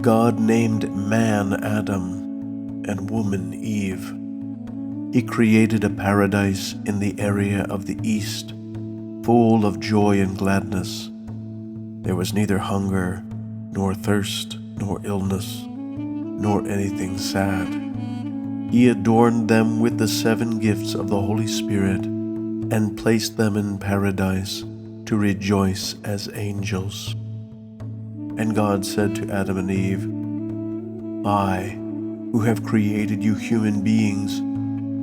God named man Adam and woman Eve. He created a paradise in the area of the east, full of joy and gladness. There was neither hunger, nor thirst, nor illness, nor anything sad. He adorned them with the 7 gifts of the Holy Spirit and placed them in paradise to rejoice as angels. And God said to Adam and Eve, I, who have created you human beings,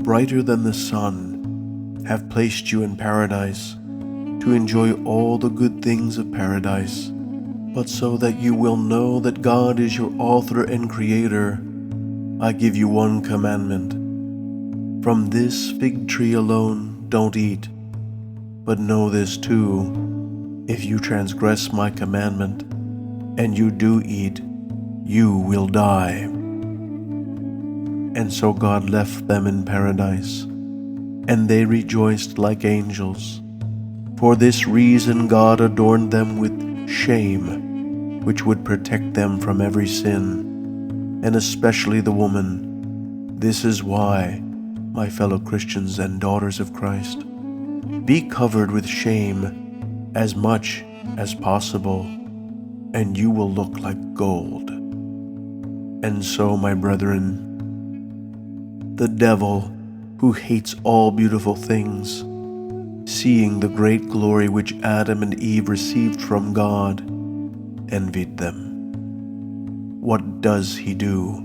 brighter than the sun, have placed you in paradise to enjoy all the good things of paradise. But so that you will know that God is your author and creator, I give you one commandment. From this fig tree alone don't eat. But know this too, if you transgress my commandment, and you do eat, you will die. And so God left them in paradise, and they rejoiced like angels. For this reason God adorned them with shame, which would protect them from every sin, and especially the woman. This is why, my fellow Christians and daughters of Christ, be covered with shame as much as possible, and you will look like gold. And so, my brethren, the devil, who hates all beautiful things, seeing the great glory which Adam and Eve received from God, envied them. What does he do,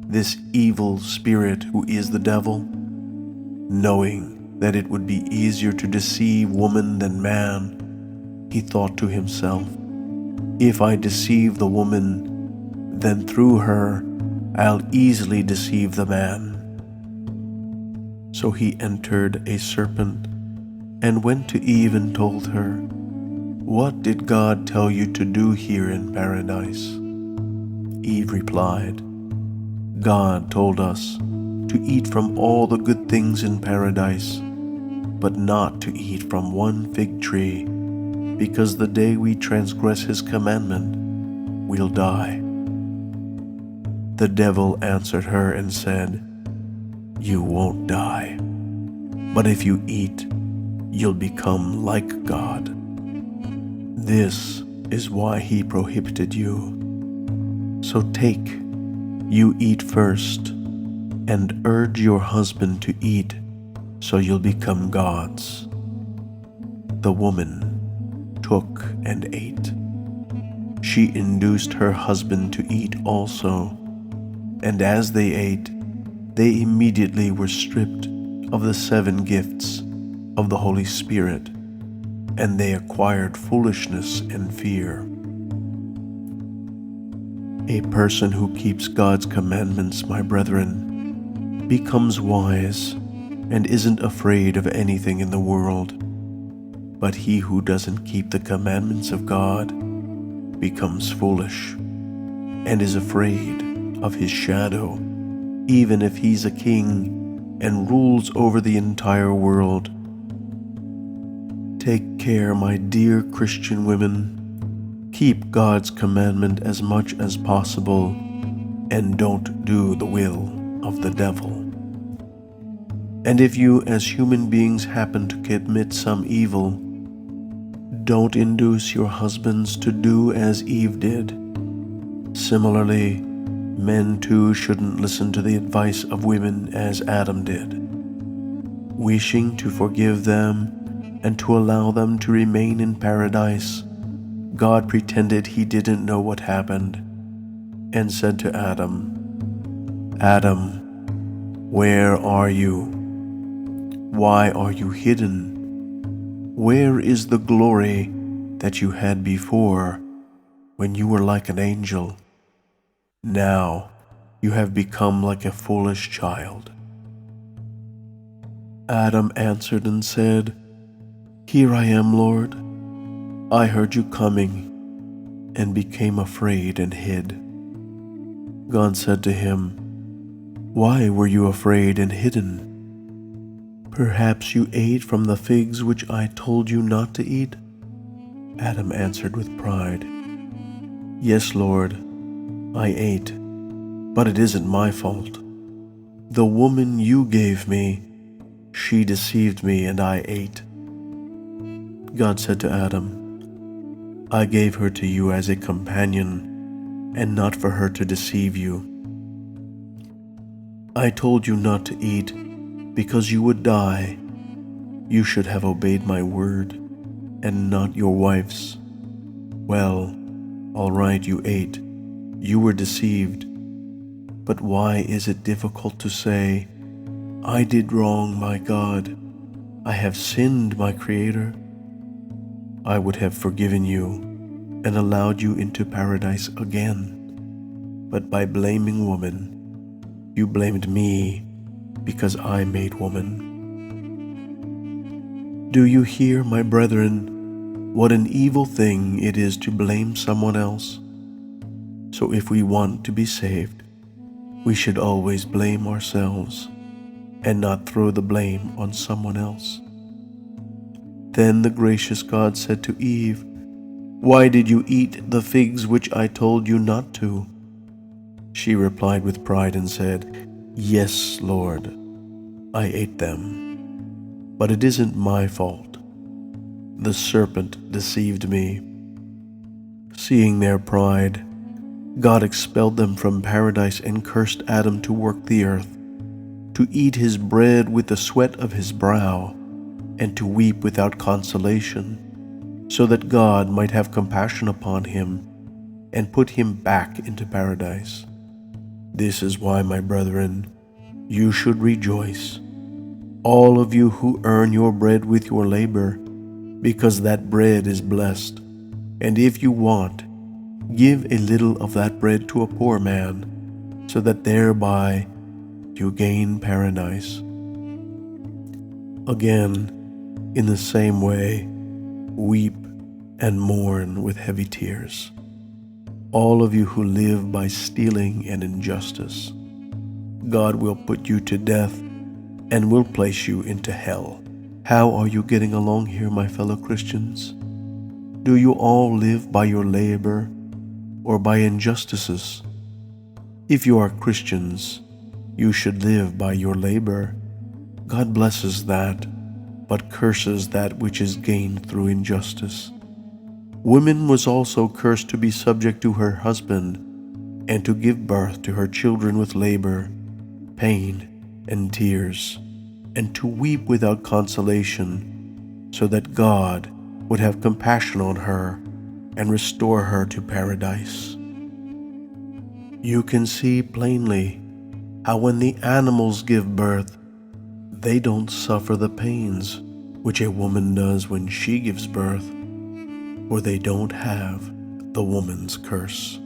this evil spirit who is the devil? Knowing that it would be easier to deceive woman than man, he thought to himself, if I deceive the woman, then through her I'll easily deceive the man. So he entered a serpent and went to Eve and told her, What did God tell you to do here in paradise? Eve replied, God told us to eat from all the good things in paradise, but not to eat from one fig tree, because the day we transgress his commandment, we'll die. The devil answered her and said, You won't die, but if you eat, you'll become like God. This is why he prohibited you. So take, you eat first, and urge your husband to eat, so you'll become gods. The woman took and ate. She induced her husband to eat also, and as they ate, they immediately were stripped of the 7 gifts of the Holy Spirit, and they acquired foolishness and fear. A person who keeps God's commandments, my brethren, becomes wise and isn't afraid of anything in the world. But he who doesn't keep the commandments of God becomes foolish and is afraid of his shadow, even if he's a king and rules over the entire world. Take care, my dear Christian women. Keep God's commandment as much as possible, and don't do the will of the devil. And if you as human beings happen to commit some evil, don't induce your husbands to do as Eve did. Similarly, men too shouldn't listen to the advice of women as Adam did. Wishing to forgive them and to allow them to remain in paradise, God pretended he didn't know what happened and said to Adam, Adam, where are you? Why are you hidden? Where is the glory that you had before when you were like an angel? Now you have become like a foolish child. Adam answered and said, Here I am, Lord. I heard you coming and became afraid and hid. God said to him, Why were you afraid and hidden? Perhaps you ate from the figs which I told you not to eat? Adam answered with pride, Yes, Lord, I ate, but it isn't my fault. The woman you gave me, she deceived me and I ate." God said to Adam, "I gave her to you as a companion and not for her to deceive you. I told you not to eat because you would die. You should have obeyed my word and not your wife's. Well, all right, you ate. You were deceived. But why is it difficult to say, 'I did wrong, my God. I have sinned, my Creator'? I would have forgiven you and allowed you into paradise again. But by blaming woman, you blamed me because I made woman. Do you hear, my brethren, what an evil thing it is to blame someone else? So if we want to be saved, we should always blame ourselves and not throw the blame on someone else." Then the gracious God said to Eve, "Why did you eat the figs which I told you not to?" She replied with pride and said, "Yes, Lord, I ate them, but it isn't my fault. The serpent deceived me." Seeing their pride, God expelled them from paradise and cursed Adam to work the earth, to eat his bread with the sweat of his brow, and to weep without consolation, so that God might have compassion upon him and put him back into paradise. This is why, my brethren, you should rejoice, all of you who earn your bread with your labor, because that bread is blessed. And if you want, give a little of that bread to a poor man, so that thereby you gain paradise. Again, in the same way, weep and mourn with heavy tears, all of you who live by stealing and injustice. God will put you to death and will place you into hell. How are you getting along here, my fellow Christians? Do you all live by your labor or by injustices? If you are Christians, you should live by your labor. God blesses that, but curses that which is gained through injustice. Woman was also cursed to be subject to her husband and to give birth to her children with labor, pain, and tears, and to weep without consolation, so that God would have compassion on her and restore her to paradise. You can see plainly how when the animals give birth, they don't suffer the pains which a woman does when she gives birth, for they don't have the woman's curse.